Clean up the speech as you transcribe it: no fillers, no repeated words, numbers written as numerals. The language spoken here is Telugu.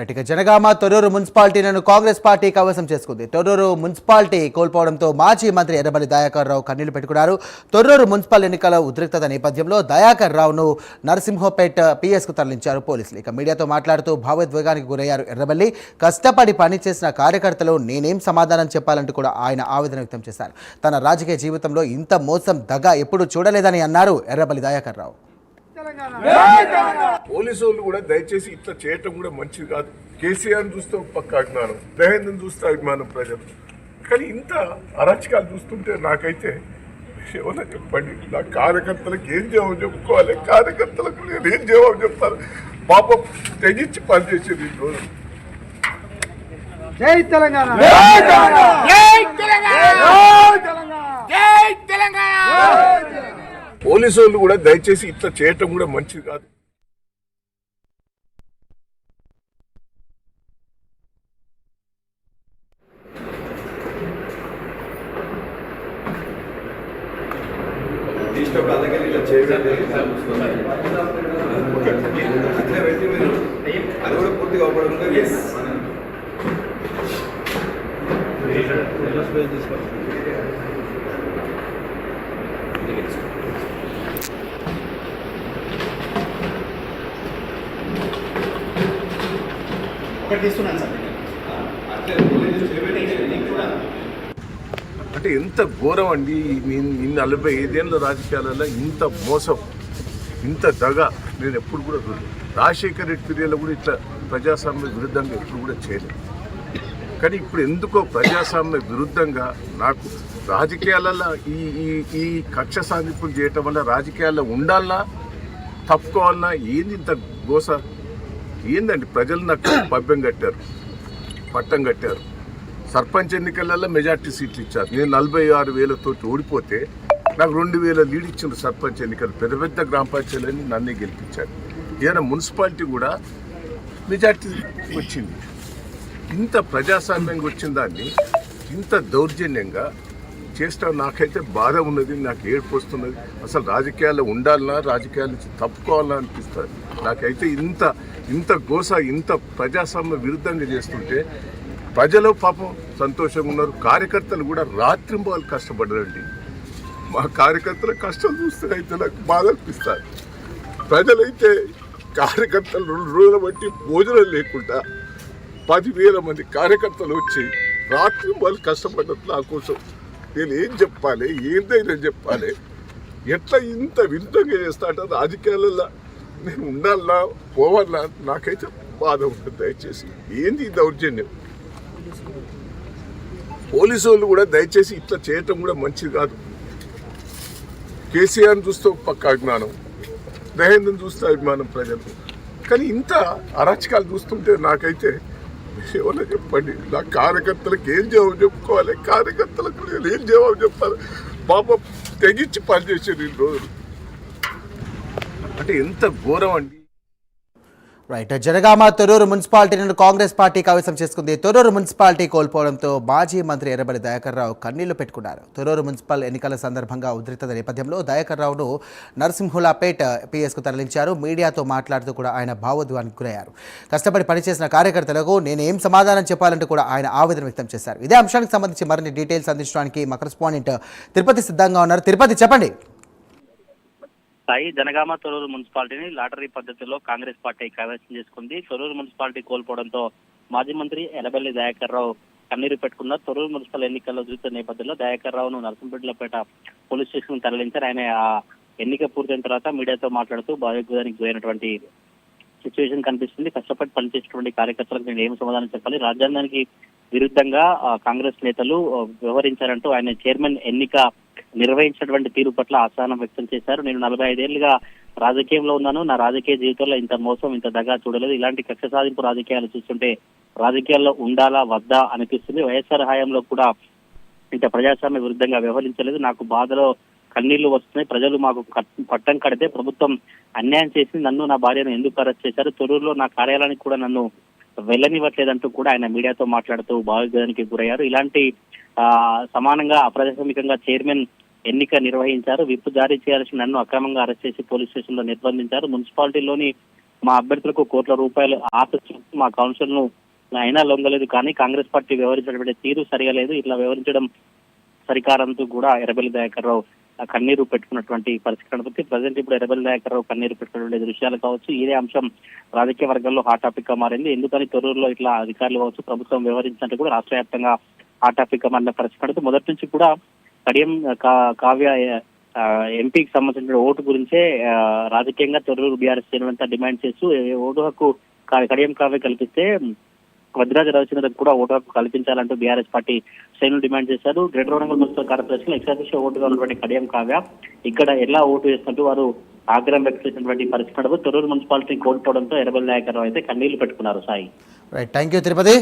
ఇక జనగామ తొర్రూరు మున్సిపాలిటీలను కాంగ్రెస్ పార్టీ కైవసం చేసుకుంది. తొర్రూరు మున్సిపాలిటీ కోల్పోవడంతో మాజీ మంత్రి ఎర్రబెల్లి దయాకర్ రావు కన్నీళ్లు పెట్టుకున్నారు. తొర్రూరు మున్సిపల్ ఎన్నికల ఉద్రిక్తత నేపథ్యంలో దయాకర్ రావును నరసింహపేట పిఎస్కు తరలించారు పోలీసులు. ఇక మీడియాతో మాట్లాడుతూ భావోద్వేగానికి గురయ్యారు ఎర్రబెల్లి. కష్టపడి పనిచేసిన కార్యకర్తలు నేనేం సమాధానం చెప్పాలంటూ కూడా ఆయన ఆవేదన వ్యక్తం చేశారు. తన రాజకీయ జీవితంలో ఇంత మోసం దగా ఎప్పుడూ చూడలేదని అన్నారు ఎర్రబెల్లి దయాకర్ రావు. పోలీసు వాళ్ళు కూడా దయచేసి ఇట్లా చేయటం కూడా మంచిది కాదు. కేసీఆర్ చూస్తే ఒక పక్క అభిమానం, దయానంద్ చూస్తే అభిమానం ప్రజలు. కానీ ఇంత అరాచకాలు చూస్తుంటే నాకైతే ఏమన్నా చెప్పండి, నా కార్యకర్తలకు ఏం జవాబు చెప్పుకోవాలి, కార్యకర్తలకు నేను ఏం జవాబు చెప్తాను. పాపం తెగించి పనిచేసేది ఈ రోజు. జై తెలంగాణ, పోలీసు వాళ్ళు కూడా దయచేసి ఇట్లా చేయటం కూడా మంచిది కాదు. అది కూడా పూర్తిగా అంటే ఎంత ఘోరం అండి. 45 రాజకీయాలలో ఇంత మోసం, ఇంత దగ నేను ఎప్పుడు కూడా చూడలేదు. రాజశేఖర్ రెడ్డి పీరియడ్లో కూడా ఇట్లా ప్రజాస్వామ్య విరుద్ధంగా ఎప్పుడు కూడా చేయలేదు. కానీ ఇప్పుడు ఎందుకో ప్రజాస్వామ్య విరుద్ధంగా నాకు రాజకీయాలలో ఈ కక్ష సాధింపులు చేయటం వల్ల రాజకీయాల్లో ఉండాలన్నా తప్పుకోవాలన్నా ఏంది ఇంత గోస ఏందండి. ప్రజలు నాకు పట్టం కట్టారు. సర్పంచ్ ఎన్నికలలో మెజార్టీ సీట్లు ఇచ్చారు. నేను 46,000 తోటి ఓడిపోతే నాకు 2,000 లీడ్ ఇచ్చిన సర్పంచ్ ఎన్నికలు. పెద్ద పెద్ద గ్రామ పంచాయతీలని నన్నే గెలిపించారు. ఏదైనా మున్సిపాలిటీ కూడా మెజార్టీ వచ్చింది. ఇంత ప్రజాస్వామ్యంగా వచ్చిన దాన్ని ఇంత దౌర్జన్యంగా చేస్తాం నాకైతే బాధ ఉన్నది, నాకు ఏడుపు వస్తున్నది. అసలు రాజకీయాల్లో ఉండాలన్నా రాజకీయాల నుంచి తప్పుకోవాలన్నా అనిపిస్తుంది నాకైతే. ఇంత గోస, ఇంత ప్రజాస్వామ్య విరుద్ధంగా చేస్తుంటే ప్రజలు పాపం సంతోషంగా ఉన్నారు. కార్యకర్తలు కూడా రాత్రింబాలు కష్టపడ్డారండి. మా కార్యకర్తల కష్టం చూస్తే అయితే నాకు బాధ అనిపిస్తుంది. ప్రజలైతే కార్యకర్తలు 2 రోజుల బట్టి భోజనం లేకుండా 10,000 మంది కార్యకర్తలు వచ్చి రాత్రింబాలు కష్టపడ్డట్లు నా కోసం నేను ఏం చెప్పాలి, ఏందైనా చెప్పాలి. ఎట్లా ఇంత విరుద్ధంగా చేస్తా అంటే రాజకీయాలలో నేను ఉండాలన్నా పోవాలన్నా నాకైతే బాధ ఉంటుంది. దయచేసి ఏంది ఈ దౌర్జన్యం. పోలీసు వాళ్ళు కూడా దయచేసి ఇట్లా చేయటం కూడా మంచిది కాదు. కేసీఆర్ చూస్తే ఒక పక్క అభిమానం, దయానంద్ చూస్తే అభిమానం ప్రజలు. కానీ ఇంత అరాచకాలు చూస్తుంటే నాకైతే ఏమన్నా చెప్పండి, నా కార్యకర్తలకు ఏం జవాబు చెప్పుకోవాలి, కార్యకర్తలకు నేను ఏం జవాబు చెప్తాను. పాపం తెగించి పనిచేసేది ఈ రోజు. అంటే ఎంత ఘోరం అండి. జనగామ తొర్రూరు మున్సిపాలిటీలను కాంగ్రెస్ పార్టీ కైవసం చేసుకుంది. తొర్రూరు మున్సిపాలిటీ కోల్పోవడంతో మాజీ మంత్రి ఎర్రబెల్లి దయాకర్ రావు కన్నీళ్లు పెట్టుకున్నారు. తొర్రూరు మున్సిపల్ ఎన్నికల సందర్భంగా ఉద్రిక్తత నేపథ్యంలో దయాకర్ రావును నరసింహులాపేట పిఎస్కు తరలించారు. మీడియాతో మాట్లాడుతూ కూడా ఆయన భావోద్వేగానికి గురయ్యారు. కష్టపడి పనిచేసిన కార్యకర్తలకు నేను ఏం సమాధానం చెప్పాలంటూ కూడా ఆయన ఆవేదన వ్యక్తం చేశారు. ఇదే అంశానికి సంబంధించి మరిన్ని డీటెయిల్స్ అందించడానికి మా కరెస్పాండెంట్ తిరుపతి సిద్ధంగా ఉన్నారు. తిరుపతి, చెప్పండి. సాయి, జనగామ తొర్రూరు మున్సిపాలిటీని లాటరీ పద్ధతిలో కాంగ్రెస్ పార్టీ కైవసం చేసుకుంది. తొర్రూరు మున్సిపాలిటీ కోల్పోవడంతో మాజీ మంత్రి ఎర్రబెల్లి దయాకర్ రావు కన్నీరు పెట్టుకున్నారు. తొర్రూరు మున్సిపల్ ఎన్నికల్లో చూసిన నేపథ్యంలో దయాకర్ రావును నరసింహపేట పోలీస్ స్టేషన్ తరలించారు. ఆయన ఆ ఎన్నిక పూర్తయిన తర్వాత మీడియాతో మాట్లాడుతూ భావోద్వేగానికి గురైనటువంటి సిచ్యువేషన్ కనిపిస్తుంది. కష్టపడి పనిచేసినటువంటి కార్యకర్తలకు నేను ఏం సమాధానం చెప్పాలి, రాజ్యాంగానికి విరుద్ధంగా కాంగ్రెస్ నేతలు వ్యవహరించారంటూ ఆయన చైర్మన్ ఎన్నిక నిర్వహించినటువంటి తీరు పట్ల అసహనం వ్యక్తం చేశారు. నేను 45 ఏళ్లుగా రాజకీయంలో ఉన్నాను. నా రాజకీయ జీవితంలో ఇంత మోసం, ఇంత దగా చూడలేదు. ఇలాంటి కక్ష సాధింపు రాజకీయాలు చూస్తుంటే రాజకీయాల్లో ఉండాలా వద్దా అనిపిస్తుంది. వైఎస్ఆర్ హయాంలో కూడా ఇంత ప్రజాస్వామ్య విరుద్ధంగా వ్యవహరించలేదు. నాకు బాధలో కన్నీళ్లు వస్తున్నాయి. ప్రజలు మాకు పట్టం కడితే ప్రభుత్వం అన్యాయం చేసి నన్ను, నా భార్యను ఎందుకు అరెస్ట్ చేశారు, తొర్రూరులో నా కార్యాలయానికి కూడా నన్ను వెళ్ళనివ్వట్లేదంటూ కూడా ఆయన మీడియాతో మాట్లాడుతూ భావోద్వేగానికి గురయ్యారు. ఇలాంటి సమానంగా అప్రజాస్వామికంగా చైర్మన్ ఎన్నిక నిర్వహించారు. విప్ జారీ చేయాల్సిన నన్ను అక్రమంగా అరెస్ట్ చేసి పోలీస్ స్టేషన్ లో నిర్బంధించారు. మున్సిపాలిటీలోని మా అభ్యర్థులకు కోట్ల రూపాయలు ఆశ చూపి మా కౌన్సిల్ ను అయినా లొంగలేదు, కానీ కాంగ్రెస్ పార్టీ వ్యవహరించినటువంటి తీరు సరిగా లేదు. ఇట్లా వ్యవహరించడం సరికారంతో కూడా ఎర్రబెల్లి దయాకర్ రావు కన్నీరు పెట్టుకున్నటువంటి పరిస్థితి కనబడుతుంది. ప్రజెంట్ ఇప్పుడు ఎర్రబెల్లి దయాకర్ రావు కన్నీరు పెట్టుకున్నటువంటి దృశ్యాలు కావచ్చు, ఇదే అంశం రాజకీయ వర్గాల్లో హాట్ టాపిక్ గా మారింది. ఎందుకని తొర్రూరులో ఇట్లా అధికారులు కావచ్చు, ప్రభుత్వం వ్యవహరించినట్టు కూడా రాష్ట్ర వ్యాప్తంగా హాట్ టాపిక్ గా మారిన పరిస్థితి కనబడుతుంది. మొదటి నుంచి కూడా కడియం కావ్య ఎంపీకి సంబంధించిన ఓటు గురించే రాజకీయంగా తొర్రూరు బీఆర్ఎస్ శ్రేణులంతా డిమాండ్ చేస్తూ ఓటు హక్కు కడియం కావ్య కల్పిస్తే వద్రాజ రవిచంద్రకు కూడా ఓటు హక్కు కల్పించాలంటూ బీఆర్ఎస్ పార్టీ శ్రేణులు డిమాండ్ చేశారు. గ్రేటర్ వరంగల్ మున్సిపల్ కార్పొరేషన్ ఎక్సాఫిషియల్ ఓటుగా ఉన్నటువంటి కడియం కావ్య ఇక్కడ ఎలా ఓటు వేస్తున్నట్టు వారు ఆగ్రహం వ్యక్తం చేసినటువంటి పరిస్థితి తొర్రూరు మున్సిపాలిటీ కోల్పోవడంతో ఎర్రబెల్లి దయాకర్ రావు అయితే కన్నీళ్లు పెట్టుకున్నారు. Sai, right, thank you Tirupati.